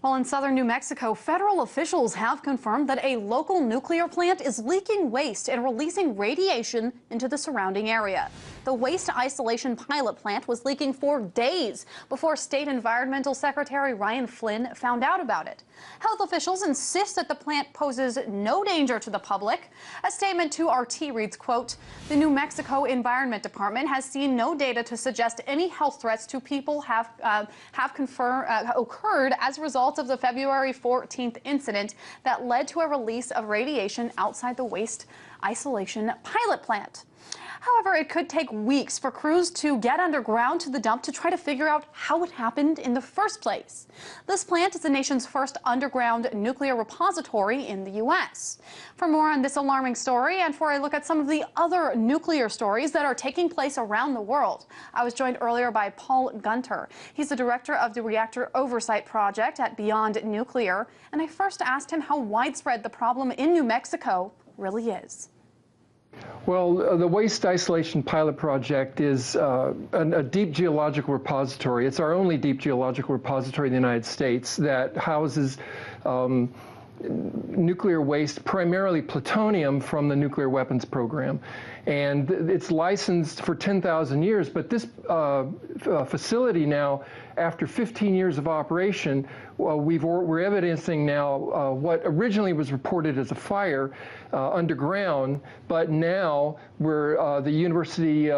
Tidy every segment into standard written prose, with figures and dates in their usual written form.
Well, in southern New Mexico, federal officials have confirmed that a local nuclear plant is leaking waste and releasing radiation into the surrounding area. The waste isolation pilot plant was leaking for days before State Environmental Secretary Ryan Flynn found out about it. Health officials insist that the plant poses no danger to the public. A statement to RT reads, quote, "The New Mexico Environment Department has seen no data to suggest any health threats to people have occurred as a result of the February 14th incident that led to a release of radiation outside the waste isolation pilot plant." However, it could take weeks for crews to get underground to the dump to try to figure out how it happened in the first place. This plant is the nation's first underground nuclear repository in the U.S. For more on this alarming story and for a look at some of the other nuclear stories that are taking place around the world, I was joined earlier by Paul Gunter. He's the director of the Reactor Oversight Project at Beyond Nuclear, and I first asked him how widespread the problem in New Mexico really is. Well, the Waste Isolation Pilot Project is a deep geological repository. It's our only deep geological repository in the United States that houses nuclear waste, primarily plutonium from the nuclear weapons program. And it's licensed for 10,000 years, but this facility now, after 15 years of operation, we're evidencing now what originally was reported as a fire underground, but now we're the university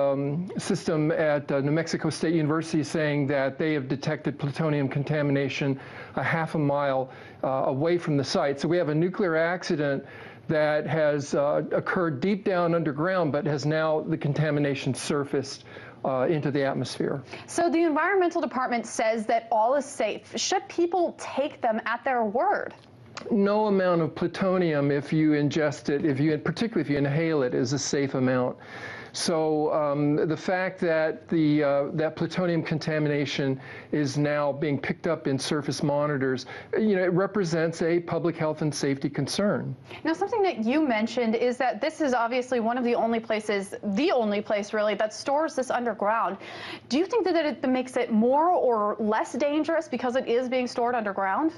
system at New Mexico State University is saying that they have detected plutonium contamination a half a mile away from the site. So we have a nuclear accident that has occurred deep down underground, but has now the contamination surfaced into the atmosphere. So the Environmental Department says that all is safe. Should people take them at their word? No amount of plutonium, if you ingest it, particularly if you inhale it, is a safe amount. So the fact that that plutonium contamination is now being picked up in surface monitors, it represents a public health and safety concern. Now, something that you mentioned is that this is obviously one of the only places, the only place really, that stores this underground. Do you think that it makes it more or less dangerous because it is being stored underground?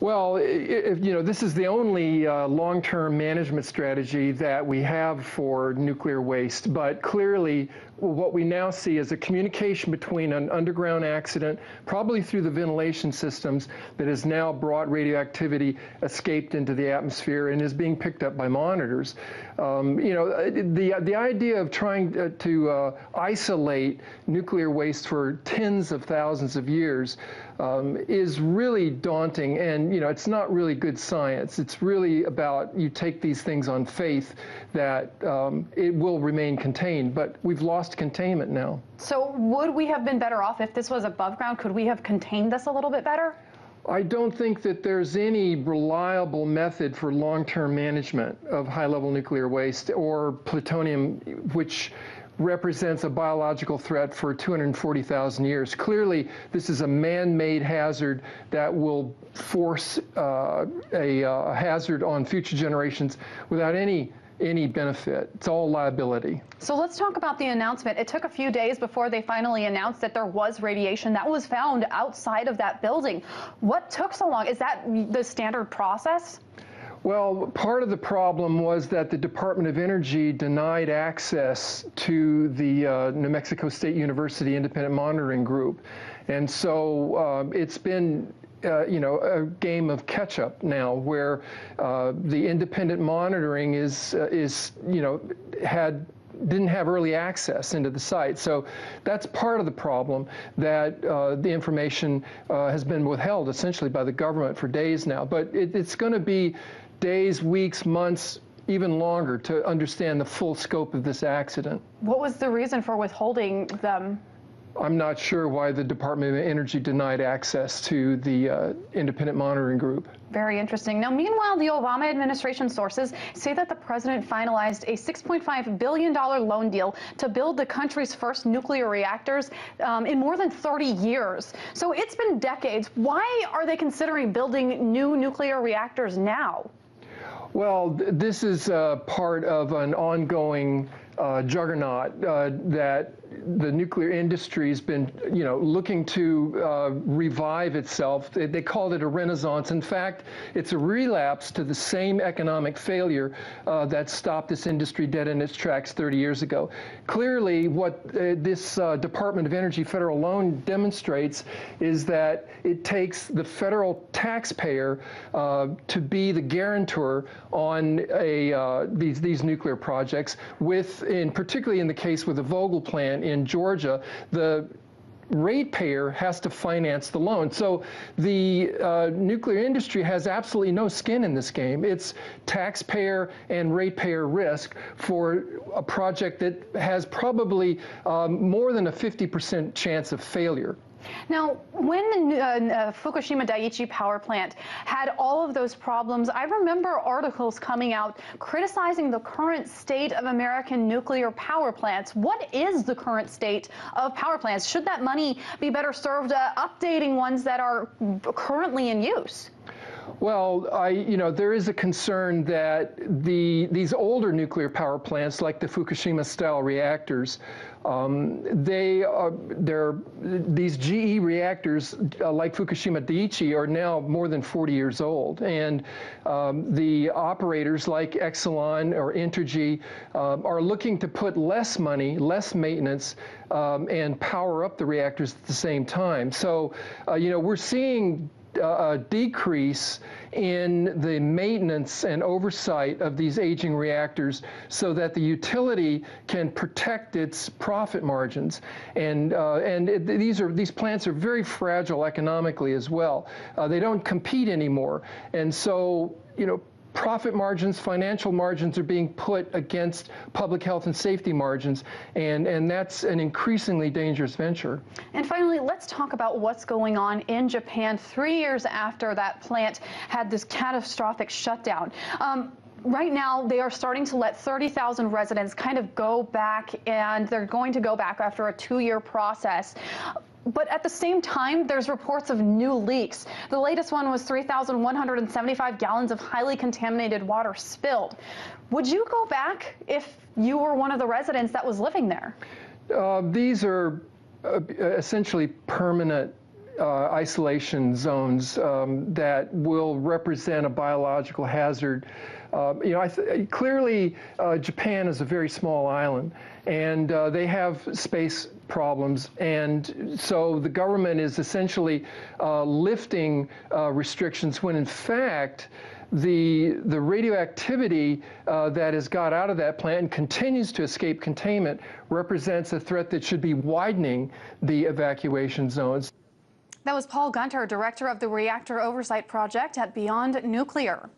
Well, this is the only long-term management strategy that we have for nuclear waste, but clearly what we now see is a communication between an underground accident, probably through the ventilation systems, that has now brought radioactivity escaped into the atmosphere and is being picked up by monitors. The idea of trying to isolate nuclear waste for tens of thousands of years is really daunting, and it's not really good science. It's really about you take these things on faith that it will remain contained, but we've lost containment now. So would we have been better off if this was above ground? Could we have contained this a little bit better? I don't think that there's any reliable method for long-term management of high-level nuclear waste or plutonium, which represents a biological threat for 240,000 years. Clearly, this is a man-made hazard that will force a hazard on future generations without any benefit. It's all liability. So let's talk about the announcement. It took a few days before they finally announced that there was radiation that was found outside of that building. What took so long? Is that the standard process? Well, part of the problem was that the Department of Energy denied access to the New Mexico State University Independent Monitoring Group. And so it's been a game of catch-up now, where the independent monitoring didn't have early access into the site. So that's part of the problem, that the information has been withheld essentially by the government for days now. But it's going to be days, weeks, months, even longer to understand the full scope of this accident. What was the reason for withholding them? I'm not sure why the Department of Energy denied access to the independent monitoring group. Very interesting. Now, meanwhile, the Obama administration sources say that the president finalized a $6.5 billion loan deal to build the country's first nuclear reactors in more than 30 years. So it's been decades. Why are they considering building new nuclear reactors now? Well, this is part of an ongoing juggernaut that the nuclear industry has been, looking to revive itself. They called it a renaissance. In fact, it's a relapse to the same economic failure that stopped this industry dead in its tracks 30 years ago. Clearly, what this Department of Energy federal loan demonstrates is that it takes the federal taxpayer to be the guarantor on these nuclear projects, particularly in the case with the Vogtle plant in Georgia, the ratepayer has to finance the loan. So the nuclear industry has absolutely no skin in this game. It's taxpayer and ratepayer risk for a project that has probably more than a 50% chance of failure. Now, when the Fukushima Daiichi power plant had all of those problems, I remember articles coming out criticizing the current state of American nuclear power plants. What is the current state of power plants? Should that money be better served updating ones that are currently in use? Well, there is a concern that these older nuclear power plants, like the Fukushima-style reactors, these GE reactors, like Fukushima Daiichi, are now more than 40 years old, and the operators like Exelon or Entergy are looking to put less money, less maintenance, and power up the reactors at the same time. So, we're seeing a decrease in the maintenance and oversight of these aging reactors so that the utility can protect its profit margins. And these plants are very fragile economically as well. They don't compete anymore. And so, profit margins, financial margins are being put against public health and safety margins, and that's an increasingly dangerous venture. And finally, let's talk about what's going on in Japan 3 years after that plant had this catastrophic shutdown. Right now, they are starting to let 30,000 residents kind of go back, and they're going to go back after a 2-year process. But at the same time, there's reports of new leaks. The latest one was 3,175 gallons of highly contaminated water spilled. Would you go back if you were one of the residents that was living there? These are essentially permanent isolation zones that will represent a biological hazard. Clearly, Japan is a very small island, and they have space problems, and so the government is essentially lifting restrictions when, in fact, the radioactivity that has got out of that plant and continues to escape containment represents a threat that should be widening the evacuation zones. That was Paul Gunter, director of the Reactor Oversight Project at Beyond Nuclear.